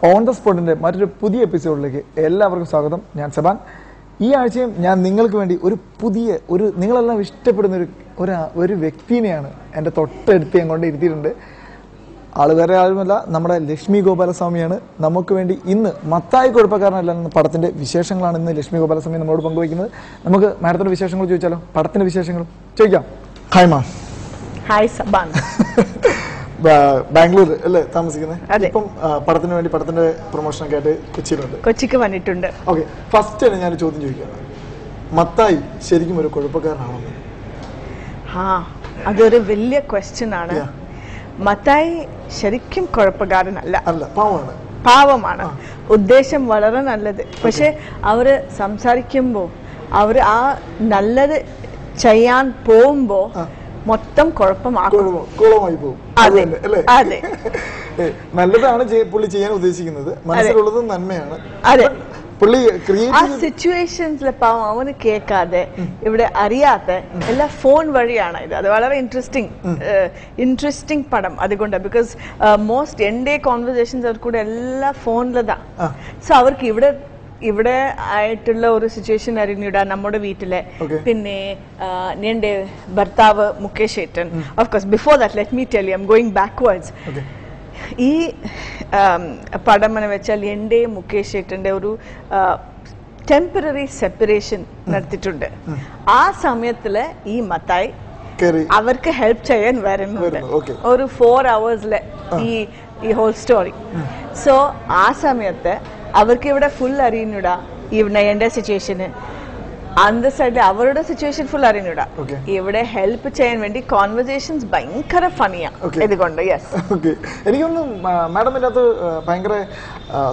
On the സ്പോട്ടിൻ്റെ മറ്റൊരു പുതിയ എപ്പിസോഡിലേക്ക് എല്ലാവർക്കും സ്വാഗതം. ഞാൻ സബാൻ. ഈ ആഴ്ചയും ഞാൻ നിങ്ങൾക്ക് വേണ്ടി നിങ്ങളെല്ലാം ഇഷ്ടപ്പെടുന്ന ഒരു വ്യക്തിനെയാണ് എൻ്റെ തൊട്ടടുത്ത് ഞാൻ കൊണ്ട് ഇരുത്തിയിട്ടുണ്ട്. ആള് വേറെ ആളുമല്ല, നമ്മുടെ ലക്ഷ്മി ഗോപാലസ്വാമിയാണ്. നമുക്ക് വേണ്ടി ഇന്ന് മത്തായി കുഴപ്പക്കാരനല്ല എന്ന പടത്തിൻ്റെ വിശേഷങ്ങളാണ് ഇന്ന് ലക്ഷ്മി ഗോപാലസ്വാമി നമ്മളോട് പങ്കുവയ്ക്കുന്നത്. നമുക്ക് മാഡത്തിൻ്റെ വിശേഷങ്ങൾ ചോദിച്ചാലോ? പടത്തിൻ്റെ വിശേഷങ്ങൾ ചോദിക്കാം. Hi ma'am. ഹായ് സബാൻ. ബാംഗ്ലൂർ അല്ലേ താമസിക്കുന്നത്? ഇപ്പം പടത്തിന് വേണ്ടി പടത്തിന്റെ പ്രൊമോഷനൊക്കെ ആയിട്ട് കൊച്ചിക്ക് വന്നിട്ടുണ്ട്. ഓക്കെ, ഫസ്റ്റ് തന്നെ ഞാൻ ചോദ്യം ചോദിക്കുകയാണ്, മത്തായി ശരിക്കും ഒരു കുഴപ്പക്കാരനാണെന്ന്? അതൊരു വലിയ ക്വസ്റ്റ്യൻ ആണ്. മത്തായി ശരിക്കും കുഴപ്പക്കാരനല്ല, പാവമാണ്. ഉദ്ദേശം വളരെ നല്ലത്. പക്ഷെ അവര് സംസാരിക്കുമ്പോ അവര് ആ നല്ലത് ചെയ്യാൻ പോകുമ്പോ മൊത്തം കുളമായി പോകും. അതെ, നല്ലതാണ് പുള്ളി ചെയ്യാൻ ഉദ്ദേശിക്കുന്നത്, മനസ്സിലുള്ളത് നന്മയാണ്. ആ സിറ്റുവേഷൻസിൽ പാവം അവന് കേൾക്കാതെ ഇവിടെ അറിയാത്ത എല്ലാം ഫോൺ വഴിയാണ് ഇത്. അത് വളരെ ഇൻട്രസ്റ്റിംഗ് പടം അതുകൊണ്ട്. ബിക്കോസ് മോസ്റ്റ് എൻ്റെ കോൺവെർസേഷൻസ് അവർ കൂടെ എല്ലാം ഫോണിലതാ. സോ അവർക്ക് ഇവിടെ ആയിട്ടുള്ള ഒരു സിറ്റുവേഷൻ അറിഞ്ഞിടാ നമ്മുടെ വീട്ടിലെ. പിന്നെ എൻ്റെ ഭർത്താവ് മുകേഷ് ഏട്ടൻ. Of course before that let me tell you, I am going backwards. ഈ പടം എന്ന് വെച്ചാൽ എൻ്റെ മുകേഷ് ഏട്ടൻ്റെ ഒരു ടെമ്പററി സെപ്പറേഷൻ നടത്തിയിട്ടുണ്ട്. ആ സമയത്തില് ഈ മത്തായി അവർക്ക് ഹെൽപ്പ് ചെയ്യാൻ വരുന്നുണ്ട്. ഒരു 4 hours ഈ ഹോൾ സ്റ്റോറി. സോ ആ സമയത്ത് അവർക്ക് ഇവിടെ ഫുൾ അറിയുന്നിടാ ഇവിടെ എൻ്റെ സിറ്റുവേഷന്, അന്ത സൈഡിൽ അവരുടെ സിറ്റുവേഷൻ ഫുൾ അറിഞ്ഞൂടാ. ഇവിടെ ഹെൽപ്പ് ചെയ്യാൻ വേണ്ടി കോൺവെർസേഷൻസ് ഭയങ്കര ഫണിയാണ് ഇതുകൊണ്ട്. എനിക്കൊന്നും മാഡം ഇതിനകത്ത് ഭയങ്കര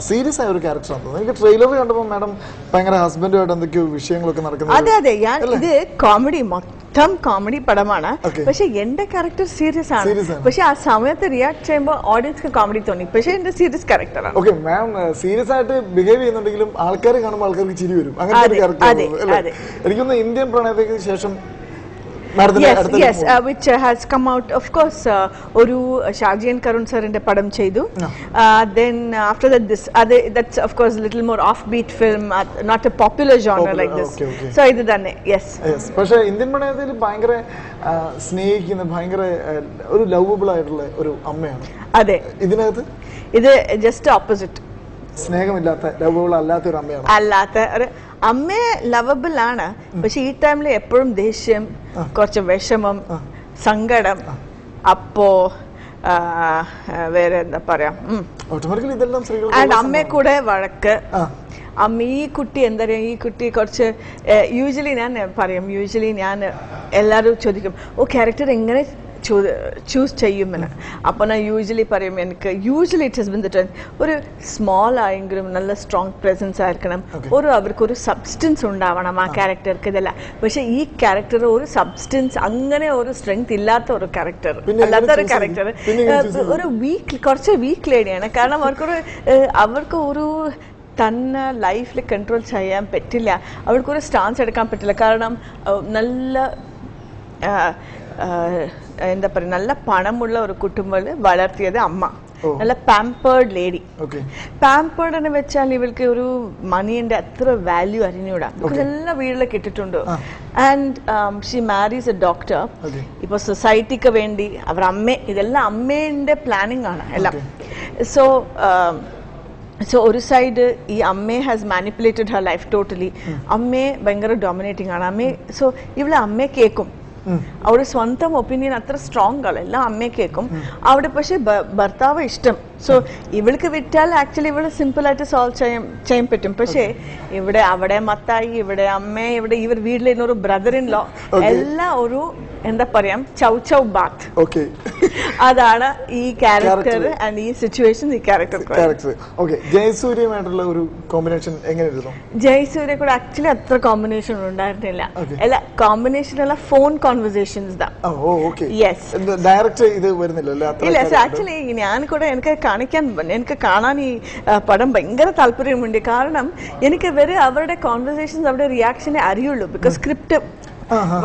സീരിയസ് ആയ ഒരു ക്യാരക്ടറാണ് തോന്നുന്നത്. എനിക്ക് ട്രെയിലർ കണ്ടപ്പോൾ മാഡം ഭയങ്കര ഹസ്ബൻഡുമായിട്ട് എന്തൊക്കെയോ വിഷയങ്ങളൊക്കെ നടക്കുന്നത്. അതെ, ഞാൻ ഇത് കോമഡി പടമാണ്. പക്ഷെ എന്റെ ക്യാരക്ടർ സീരിയസ് ആണ്. പക്ഷെ ആ സമയത്ത് റിയാക്ട് ചെയ്യുമ്പോൾ ഓഡിയൻസ്ക്ക് കോമഡി തോന്നി. പക്ഷെ എന്റെ സീരിയസ് ക്യാരക്ടറാണ്. ഓക്കെ, മാം സീരിയസ് ആയിട്ട് ബിഹേവ് ചെയ്യുന്നുണ്ടെങ്കിലും ആൾക്കാർ കാണുമ്പോൾ ആൾക്കാർക്ക് ചിരി വരും. അങ്ങനത്തെ എനിക്കൊന്ന് ഇന്ത്യൻ പ്രണയത്തിന് ശേഷം Yes, which has come out, of course, ഒരു ഷാജി ആൻഡ് കരുൺ സാറിന്റെ പടം ചെയ്തു. Then after that that's of course a little more offbeat film, not a popular genre like this. So ഇത് തന്നെ. Yes. പക്ഷേ ഇന്ത്യൻ പ്രണയത്തിൽ ഭയങ്കര സ്നേഹിക്കുന്ന ഭയങ്കര ഒരു ലവബിൾ ആയിട്ടുള്ള ഒരു അമ്മയാണ്. അതെ, ഇതിനകത്ത് ഇത് ജസ്റ്റ് ഓപ്പോസിറ്റ്. സ്നേഹമില്ലാത്ത ലവബിൾ അല്ലാത്ത ഒരു അമ്മയാണ്. അല്ലാത്ത ഒരു അമ്മ ലവബിൾ ആണ്. പക്ഷെ ഈ ടൈമിൽ എപ്പോഴും ദേഷ്യം, കുറച്ച് വിഷമം, സങ്കടം. അപ്പോ വേറെ എന്താ പറയാ, അമ്മയെ കൂടെ വഴക്ക്. അമ്മ ഈ കുട്ടി എന്താ പറയാ, ഈ കുട്ടി കുറച്ച് യൂഷ്വലി ഞാൻ എല്ലാവരും ചോദിക്കും, ക്യാരക്ടർ എങ്ങനെ ചൂസ് ചെയ്യുമെന്ന്. അപ്പോൾ ഞാൻ യൂഷ്വലി പറയും, എനിക്ക് it has been the trend, ഒരു സ്മോൾ ആയെങ്കിലും നല്ല സ്ട്രോങ് പ്രസൻസ് ആയിരിക്കണം, അവർക്കൊരു സബ്സ്റ്റൻസ് ഉണ്ടാവണം ആ ക്യാരക്ടർക്ക്. ഇതല്ല, പക്ഷെ ഈ ക്യാരക്ടർ ഒരു സബ്സ്റ്റൻസ്, അങ്ങനെ ഒരു സ്ട്രെങ്ത് ഇല്ലാത്ത ഒരു ക്യാരക്ടർ, അല്ലാത്ത ഒരു ക്യാരക്ടർ, കുറച്ച് വീക്ക് ലേഡിയാണ്. കാരണം അവർക്ക് ഒരു തന്നെ ലൈഫിൽ കൺട്രോൾ ചെയ്യാൻ പറ്റില്ല, അവർക്കൊരു സ്റ്റാൻസ് എടുക്കാൻ പറ്റില്ല. കാരണം നല്ല എന്താ പറയുക, നല്ല പണമുള്ള ഒരു കുടുംബത്തിൽ വളർത്തിയത് അമ്മ. നല്ല പാമ്പേർഡ് ലേഡി. പാമ്പേർഡ് എന്ന് വെച്ചാൽ ഇവൾക്ക് ഒരു മണിന്റെ അത്ര വാല്യൂ അറിഞ്ഞൂടാ. എല്ലാ വീട്ടിലൊക്കെ ഇട്ടിട്ടുണ്ട്. And she Maris A doctor. ഇപ്പൊ സൊസൈറ്റിക്ക് വേണ്ടി അവർ ഇതെല്ലാം അമ്മേന്റെ പ്ലാനിങ് ആണ് എല്ലാം. സോ ഒരു സൈഡ് ഈ അമ്മയെ has manipulated her life totally. അമ്മയെ ഭയങ്കര ഡോമിനേറ്റിംഗ് ആണ് അമ്മയെ. സോ ഇവിടെ അമ്മയെ കേൾക്കും, അവരുടെ സ്വന്തം ഒപ്പീനിയൻ അത്ര സ്ട്രോങ് ആണ്, എല്ലാം അമ്മയെ കേൾക്കും അവിടെ. പക്ഷെ ഭർത്താവ് ഇഷ്ടം. സോ ഇവൾക്ക് വിറ്റാൽ ആക്ച്വലി ഇവള് സിമ്പിൾ ആയിട്ട് സോൾവ് ചെയ്യാൻ പറ്റും. പക്ഷേ അവിടെ മത്തായി, ഇവിടെ അമ്മ, ഇവർ വീട്ടിൽ ഒരു ബ്രദർ ഇൻ ലോ, എല്ലാം ഒരു എന്താ പറയാ ചൗ ബാത്ത്. അതാണ് ഈ ക്യാരക്ടർ ആൻഡ് ഈ സിറ്റുവേഷൻ ഈ ക്യാരക്ടർ. ജയസൂര്യമായിട്ടുള്ള ഒരു കോമ്പിനേഷൻ എങ്ങനെയായിരുന്നു? ജയസൂര്യ കൂടെ ആക്ച്വലി അത്ര കോമ്പിനേഷൻ ഉണ്ടായിരുന്നില്ല. എല്ലാ കോമ്പിനേഷൻ അല്ല, ഫോൺ കോൺവെർസേഷൻസ്. ഇല്ല, ആക്ച്വലി ഞാൻ കൂടെ എനിക്ക് കാണാൻ ഈ പടം ഭയങ്കര താല്പര്യമുണ്ട്. കാരണം എനിക്ക് അവരുടെ കോൺവെർസേഷൻസ്, അവരുടെ റിയാക്ഷനെ അറിയുള്ളൂ. ബിക്കോസ്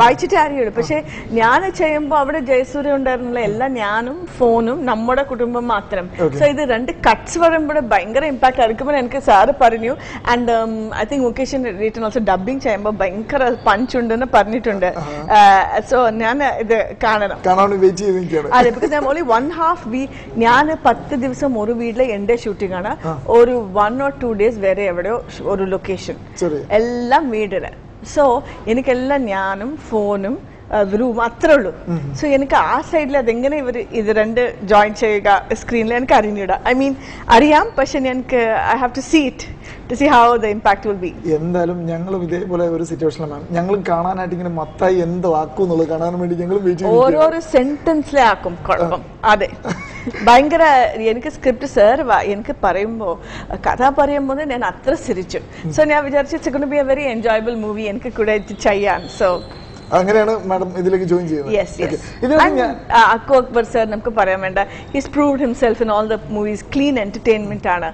വായിച്ചിട്ടേ അറിയുള്ളൂ. പക്ഷെ ഞാൻ ചെയ്യുമ്പോൾ അവിടെ ജയസൂര്യ ഉണ്ടായിരുന്നില്ല, എല്ലാം ഞാനും ഫോണും നമ്മുടെ കുടുംബം മാത്രം. സോ ഇത് രണ്ട് കട്ട്സ് വരുമ്പോൾ ഭയങ്കര ഇമ്പാക്ട് ആയിരിക്കുമ്പോൾ എനിക്ക് സാറ് പറഞ്ഞു. ആൻഡ് ഐ തിങ്ക് മുകേഷൻ റീറ്റൻ ഓൾസോ ഡബിങ് ചെയ്യുമ്പോൾ ഭയങ്കര പഞ്ച് ഉണ്ടെന്ന് പറഞ്ഞിട്ടുണ്ട്. സോ ഞാൻ ഇത് കാണണം. അതെ, ബിക്കോസ് ഓൺലി 1.5 വീക്ക് ഞാൻ 10 ദിവസം ഒരു വീട്ടിലെ എന്റെ ഷൂട്ടിംഗ് ആണ്, ഒരു 1 or 2 days വേറെ എവിടെയോ ഒരു ലൊക്കേഷൻ, എല്ലാം വീടിന്. സോ എനിക്കെല്ലാം ഞാനും ഫോണും റൂം അത്രേ ഉള്ളൂ. സോ എനിക്ക് ആ സൈഡിൽ അതെങ്ങനെ ഇവർ ഇത് രണ്ട് ജോയിൻ ചെയ്യുക സ്ക്രീനിൽ എനിക്ക് അറിഞ്ഞിടാം. ഐ മീൻ അറിയാം, പക്ഷെ എനിക്ക് I have to see it to see how the impact will be. എന്തായാലും ഞങ്ങളും ഇതേപോലെ ഒരു സിറ്റുവേഷനിലാണ്. ഞങ്ങളും കാണാനായിട്ട് ഇങ്ങനെ മത്തായി എന്തോ ആക്കും എന്നുള്ളത് കാണാൻ വേണ്ടി ഞങ്ങൾ ഓരോരോ സെന്റൻസിലെ ആക്കും കുഴപ്പം. അതെ, ഭയങ്കര. എനിക്ക് സ്ക്രിപ്റ്റ് സാർ എനിക്ക് പറയുമ്പോ കഥ പറയുമ്പോൾ ഞാൻ അത്ര ചിരിച്ചു. സോ ഞാൻ വിചാരിച്ചു it's going to be a very enjoyable movie, എനിക്ക് കൂടെ ചെയ്യാൻ. സോ അങ്ങനെയാണ് മാഡം ഇതിലേക്ക് ജോയിൻ ചെയ്യുന്നത്. അക്കു അക്ബർ സർ നമുക്ക് പറയാൻ വേണ്ട, his proved himself in all the movies. Clean entertainment ആണ്,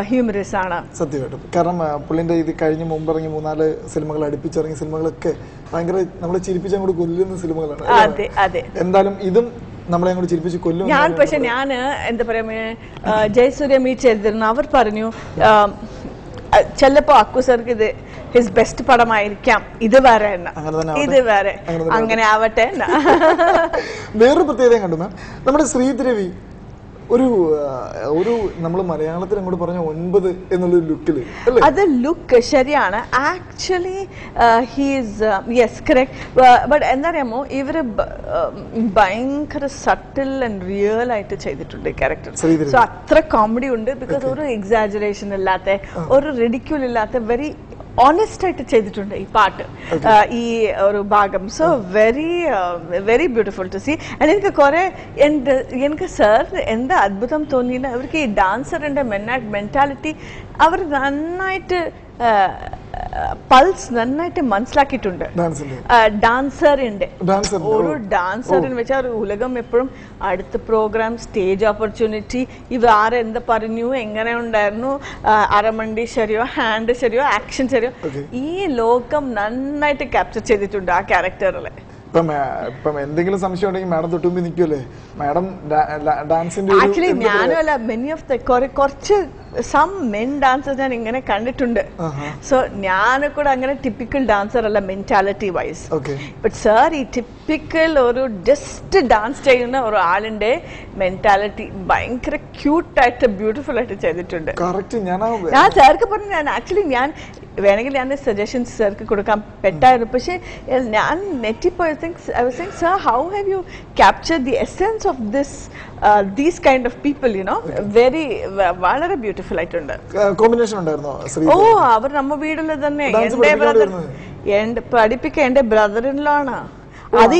ഹ്യൂമറസ് ആണ്. സത്യമായിട്ടും. കാരണം പുള്ളിന്റെ ഇത് കഴിഞ്ഞ് മുമ്പിറങ്ങി 3-4 സിനിമകൾ അടുപ്പിച്ചിറങ്ങിയ സിനിമകളൊക്കെ ഭയങ്കര നമ്മളെ ചിരിപ്പിച്ചാൽ കൂടെ കൊല്ലുന്ന സിനിമകളാണ്. അതെ അതെ. എന്തായാലും ഇതും നമ്മളെ കൂടെ ചിരിപ്പിച്ച് കൊല്ലും. പക്ഷെ ഞാൻ എന്താ പറയാ, ജയസൂര്യ മീറ്റ് ചെയ്തിരുന്നു. അവർ പറഞ്ഞു ചിലപ്പോ അക്കു സാർക്ക് ഇത് ഹിസ് ബെസ്റ്റ് പടമായിരിക്കാം, ഇത് വേറെ ഇത് വേറെ, അങ്ങനെ ആവട്ടെ. വേറൊരു പ്രത്യേകത കണ്ടു മാം, നമ്മുടെ ശ്രീദേവി ഒരു ഒരു നമ്മൾ മലയാളത്തിൽ അങ്ങോട്ട് പറഞ്ഞ 9 എന്നുള്ളൊരു ലുക്കിൽ. അത് ലുക്ക് ശരിയാണ്. Actually he's yes correct. But എന്താ അറിയാമോ, ഇവര് ഭയങ്കര സട്ടിൽ ആൻഡ് റിയൽ ആയിട്ട് ചെയ്തിട്ടുണ്ട് ഈ ക്യാരക്ടർ. സോ അത്ര കോമഡി ഉണ്ട്. ബിക്കോസ് ഒരു എക്സാജറേഷൻ ഇല്ലാത്ത, ഒരു റിഡിക്യൂൾ ഇല്ലാത്ത, വെരി ഓണസ്റ്റ് ആയിട്ട് ചെയ്തിട്ടുണ്ട് ഈ പാട്ട്, ഈ ഒരു ഭാഗം. So very very beautiful to see. And എനിക്ക് കുറെ എനിക്ക് സാർ എന്താ അത്ഭുതം തോന്നിയില്ല, അവർക്ക് ഈ ഡാൻസറിന്റെ മെന്റാലിറ്റി അവർ നന്നായിട്ട് പൾസ് നന്നായിട്ട് മനസ്സിലാക്കിയിട്ടുണ്ട്. ഡാൻസറിന്റെ ഒരു ഡാൻസറിന് വെച്ചാൽ ഒരു ഉലകം എപ്പോഴും അടുത്ത പ്രോഗ്രാം, സ്റ്റേജ് ഓപ്പർച്യൂണിറ്റി, ഇവ ആരെന്താ പറഞ്ഞു, എങ്ങനെ ഉണ്ടായിരുന്നു, അരമണ്ടി ശരിയോ, ഹാൻഡ് ശരിയോ, ആക്ഷൻ ശരിയോ, ഈ ലോകം നന്നായിട്ട് ക്യാപ്ചർ ചെയ്തിട്ടുണ്ട് ആ ക്യാരക്ടറിൽ. ഇപ്പം എന്തെങ്കിലും സംശയം ഉണ്ടെങ്കിൽ മാഡം തൊട്ടുമ്പി നിൽക്കുമല്ലേ മാഡം ഡാൻസിന്റെ. ആക്ച്വലി ഞാനും അല്ല, മെനി ഓഫ് ദ കുറച്ച് സം മെൻ ഡാൻസേഴ്സ് ഞാൻ ഇങ്ങനെ കണ്ടിട്ടുണ്ട്. സോ ഞാൻ കൂടെ അങ്ങനെ ടിപ്പിക്കൽ ഡാൻസർ അല്ല മെന്റാലിറ്റി വൈസ്. ബട്ട് സാർ ഈ ടിപ്പിക്കൽ ഒരു ജസ്റ്റ് ഡാൻസ് ചെയ്യുന്ന ഒരു ആളിന്റെ മെന്റാലിറ്റി ഭയങ്കര ക്യൂട്ടായിട്ട് ബ്യൂട്ടിഫുൾ ആയിട്ട് ചെയ്തിട്ടുണ്ട്. ഞാൻ സാർക്ക് പറഞ്ഞു, ഞാൻ ആക്ച്വലി ഞാൻ വേണമെങ്കിൽ ഞാൻ സജഷൻസ് സാർക്ക് കൊടുക്കാൻ പെട്ടായിരുന്നു. പക്ഷെ ഞാൻ നെറ്റിപ്പോയി I was saying, sir, how have you captured the essence of these kind of people, you know? Very വളരെ ബ്യൂട്ടിഫുൾ ആയിട്ടുണ്ട്. കോമ്പിനേഷൻ ഉണ്ടായിരുന്നോ? അവർ നമ്മ വീട്ടിൽ തന്നെ പഠിപ്പിക്കാൻ എന്റെ ബ്രദർ ഇൻ ലോ ആണ്. അത്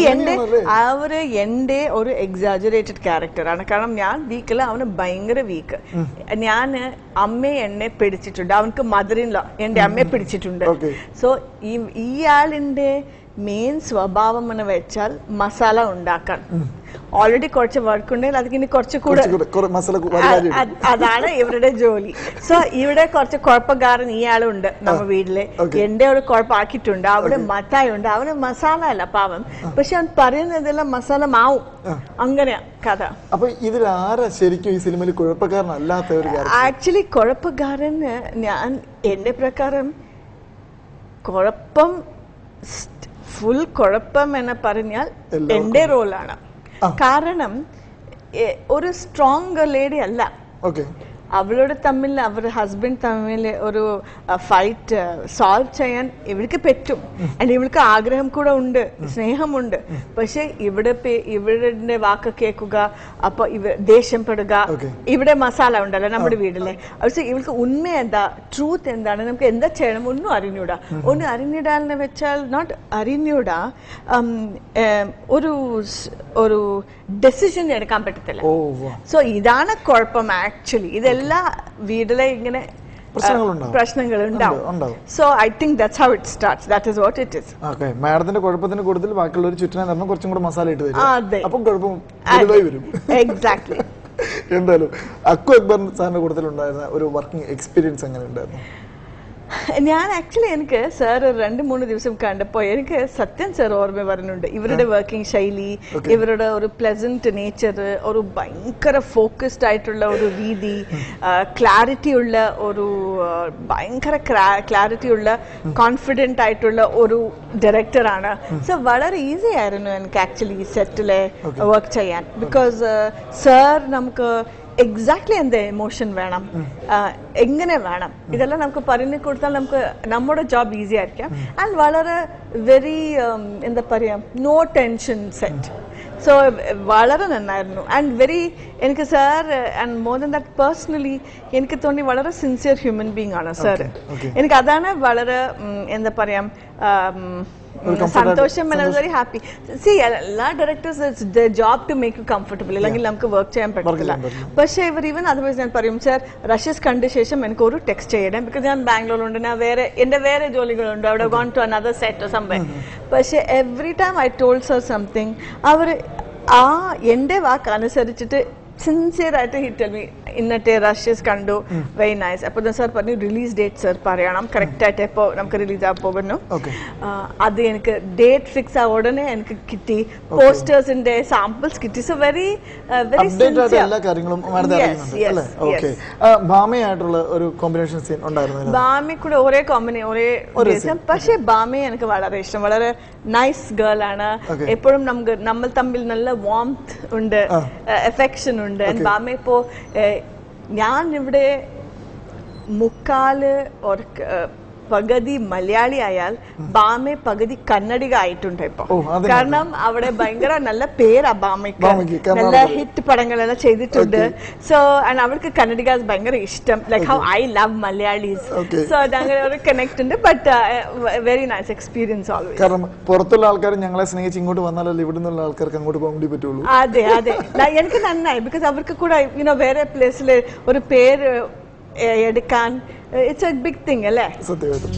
എന്റെ ഒരു എക്സാജറേറ്റഡ് ക്യാരക്ടറാണ്. കാരണം ഞാൻ വീക്കല്ല, അവന് ഭയങ്കര വീക്ക്. ഞാൻ അമ്മയെ എന്നെ പിടിച്ചിട്ടുണ്ട്, അവനക്ക് മദർ ഇൻ ലോ എന്റെ അമ്മയെ പിടിച്ചിട്ടുണ്ട്. സോ ഇയാളിന്റെ മെയിൻ സ്വഭാവം എന്ന് വെച്ചാൽ മസാല ഉണ്ടാക്കാൻ. ഓൾറെഡി കുറച്ച് വർക്ക് ഉണ്ടെങ്കിൽ അതിന് കുറച്ചുകൂടെ അതാണ് ഇവരുടെ ജോലി. സോ ഇവിടെ കുറച്ച് കുഴപ്പക്കാരൻ ഇയാളുണ്ട് നമ്മ വീട്ടില്. എന്റെ ഒരു കുഴപ്പമാക്കിയിട്ടുണ്ട്. അവിടെ മത്തായുണ്ട്, അവന് മസാല അല്ല പാവം, പക്ഷെ അവൻ പറയുന്നതെല്ലാം മസാല മാവും. അങ്ങനെയാ കഥ. അപ്പൊ ഇതിൽ ആരാ ശരിക്കും ഈ സിനിമയിൽ കുഴപ്പക്കാരനല്ലാത്ത? ആക്ച്വലി കുഴപ്പക്കാരൻ ഞാൻ എന്റെ പ്രകാരം കുഴപ്പം ഫുൾ കുഴപ്പം എന്ന് പറഞ്ഞാൽ എന്റെ റോളാണ്. കാരണം ഒരു സ്ട്രോങ് ലേഡി അല്ല. അവളോട് തമ്മിൽ അവർ ഹസ്ബൻഡ് തമ്മിൽ ഒരു ഫൈറ്റ് സോൾവ് ചെയ്യാൻ ഇവൾക്ക് പറ്റും. ആൻഡ് ഇവൾക്ക് ആഗ്രഹം കൂടെ ഉണ്ട്, സ്നേഹമുണ്ട്. പക്ഷെ ഇവിടെ വാക്ക് കേൾക്കുക, അപ്പൊ ദേഷ്യപ്പെടുക. ഇവിടെ മസാല ഉണ്ടല്ലോ നമ്മുടെ വീട്ടിലെ. പക്ഷെ ഇവൾക്ക് ഉണ്മ എന്താ, ട്രൂത്ത് എന്താണ്, നമുക്ക് എന്താ ചെയ്യണം ഒന്നും അറിഞ്ഞൂടാ. ഒന്നും അറിഞ്ഞിടാന്ന് വെച്ചാൽ നോട്ട് അറിഞ്ഞൂടാ, ഒരു ഡെസിഷൻ എടുക്കാൻ പറ്റത്തില്ല. സോ ഇതാണ് കുഴപ്പം ആക്ച്വലി. ഇതെല്ലാം വീട്ടിലെ ഇങ്ങനെ പ്രശ്നങ്ങൾ ഉണ്ടാവും. So I think that's how it starts. That is what it is. Okay, മാഡത്തിന്റെ കുഴപ്പത്തിന് കൂടുതൽ ബാക്കിയുള്ളവർ ചുറ്റിനെ നടന്ന് കുറച്ചും കൂടെ മസാല ഇട്ട് തരും. അപ്പോൾ കുഴപ്പം വരും. എക്സാക്ട്ലി. എന്തായാലും അക്കു അക്ബർ സാറിന്റെ കൂട്ടത്തിൽ ഉണ്ടായിരുന്ന ഒരു വർക്കിംഗ് എക്സ്പീരിയൻസ് എങ്ങനെ ഉണ്ടായിരുന്നു? ഞാൻ ആക്ച്വലി എനിക്ക് സാർ 2-3 ദിവസം കണ്ടപ്പോൾ എനിക്ക് സത്യൻ സാർ ഓർമ്മ വരുന്നുണ്ട്. ഇവരുടെ വർക്കിംഗ് ശൈലി, ഇവരുടെ ഒരു പ്ലസന്റ് നേച്ചർ, ഒരു ഭയങ്കര ഫോക്കസ്ഡ് ആയിട്ടുള്ള ഒരു രീതി, ക്ലാരിറ്റി ഉള്ള ഒരു ഭയങ്കര ക്ലാരിറ്റി ഉള്ള കോൺഫിഡന്റ് ആയിട്ടുള്ള ഒരു ഡയറക്ടറാണ്. സോ വളരെ ഈസി ആയിരുന്നു എനിക്ക് ആക്ച്വലി സെറ്റിലെ വർക്ക് ചെയ്യാൻ. ബിക്കോസ് സാർ നമുക്ക് എക്സാക്ട്ലി എന്ത് എമോഷൻ വേണം, എങ്ങനെ വേണം, ഇതെല്ലാം നമുക്ക് പറഞ്ഞു കൊടുത്താൽ നമുക്ക് നമ്മുടെ ജോബ് ഈസി ആയിരിക്കാം. ആൻഡ് വളരെ വെരി എന്താ പറയാ, നോ ടെൻഷൻ സെറ്റ്. സോ വളരെ നന്നായിരുന്നു. ആൻഡ് വെരി എനിക്ക് sir and more than that personally എനിക്ക് തോന്നി വളരെ സിൻസിയർ ഹ്യൂമൻ ബീങ് ആണ് സാർ. എനിക്ക് അതാണ് വളരെ എന്താ പറയാ സന്തോഷം. I was very happy. See എല്ലാ directors it's the job to make you comfortable, അല്ലെങ്കിൽ നമുക്ക് വർക്ക് ചെയ്യാൻ പറ്റില്ല. പക്ഷേ ഇവർ ഈവൻ അതുപോലെ ഞാൻ പറയും സാർ റഷ്യസ് കണ്ട ശേഷം എനിക്ക് ഒരു ടെക്സ്റ്റ് ചെയ്യണം, ബിക്കോസ് ഞാൻ ബാംഗ്ലൂരുണ്ട്, ഞാൻ എൻ്റെ വേറെ ജോലികളുണ്ട്, അവിടെ ഗോൺ ടു അനദർ സെറ്റ് സംഭവം. പക്ഷേ every time I told sir something, അവർ ആ എൻ്റെ വാക്ക് അനുസരിച്ചിട്ട് സിൻസിയർ ആയിട്ട് ഹി ടെൽ മീ ഇന്നത്തെ റഷ്യസ് കണ്ടു, വെരി നൈസ്. അപ്പോൾ സാർ പറഞ്ഞു റിലീസ് ഡേറ്റ് സാർ പറയണം കറക്റ്റ് ആയിട്ട് എപ്പോൾ നമുക്ക് റിലീസ് ആകാൻ പോകുന്നു. അത് എനിക്ക് ഡേറ്റ് ഫിക്സ് ആ ഉടനെ എനിക്ക് കിട്ടി, പോസ്റ്റേഴ്സിന്റെ സാമ്പിൾസ് കിട്ടി. സോ വെരി വെരി എല്ലാ കാര്യങ്ങളും ബാമയായിട്ടുള്ള ഒരു കോമ്പിനേഷൻ സീൻ ഉണ്ടായിരുന്നു. ബാമി കൂടെ ഒരേ പക്ഷേ ബാമയെ എനിക്ക് വളരെ ഇഷ്ടം. വളരെ നൈസ് ഗേൾ ആണ്. എപ്പോഴും നമ്മൾ തമ്മിൽ നല്ല വാംത്ത് ഉണ്ട്, എഫെക്ഷൻ ഉണ്ട്. ബാമ ഇപ്പോ ഞാൻ ഇവിടെ മുക്കാല് പകുതി മലയാളി ആയാൽ ബാമ പകുതി കന്നഡിക ആയിട്ടുണ്ട് ഇപ്പൊ. കാരണം അവിടെ ഭയങ്കര നല്ല പേരാ ബാമയ്ക്ക്, നല്ല ഹിറ്റ് പടങ്ങളെല്ലാം ചെയ്തിട്ടുണ്ട്. സോ ആൻഡ് അവർക്ക് കന്നഡിക ഭയങ്കര ഇഷ്ടം, like how I love Malayalis. So അതങ്ങനെ ഒരു കണക്ട് ഉണ്ട്. But very nice experience always. കാരണം പുറത്തുള്ള ആൾക്കാർ ഞങ്ങളെ സ്നേഹിച്ച് ഇങ്ങോട്ട് വന്നാലല്ലേ ഇവിടെ നിന്നുള്ള ആൾക്കാർക്ക് അങ്ങോട്ട് പോകാൻ വേണ്ടി പറ്റുള്ളൂ. അതെ അതെ, എനിക്ക് നന്നായി. ബിക്കോസ് അവർക്ക് കൂടെ വേറെ പ്ലേസിൽ ഒരു പേര് എടുക്കാൻ ഇറ്റ്സ് എ ബിഗ് തിങ് അല്ലേ. സത്യമായിട്ടും.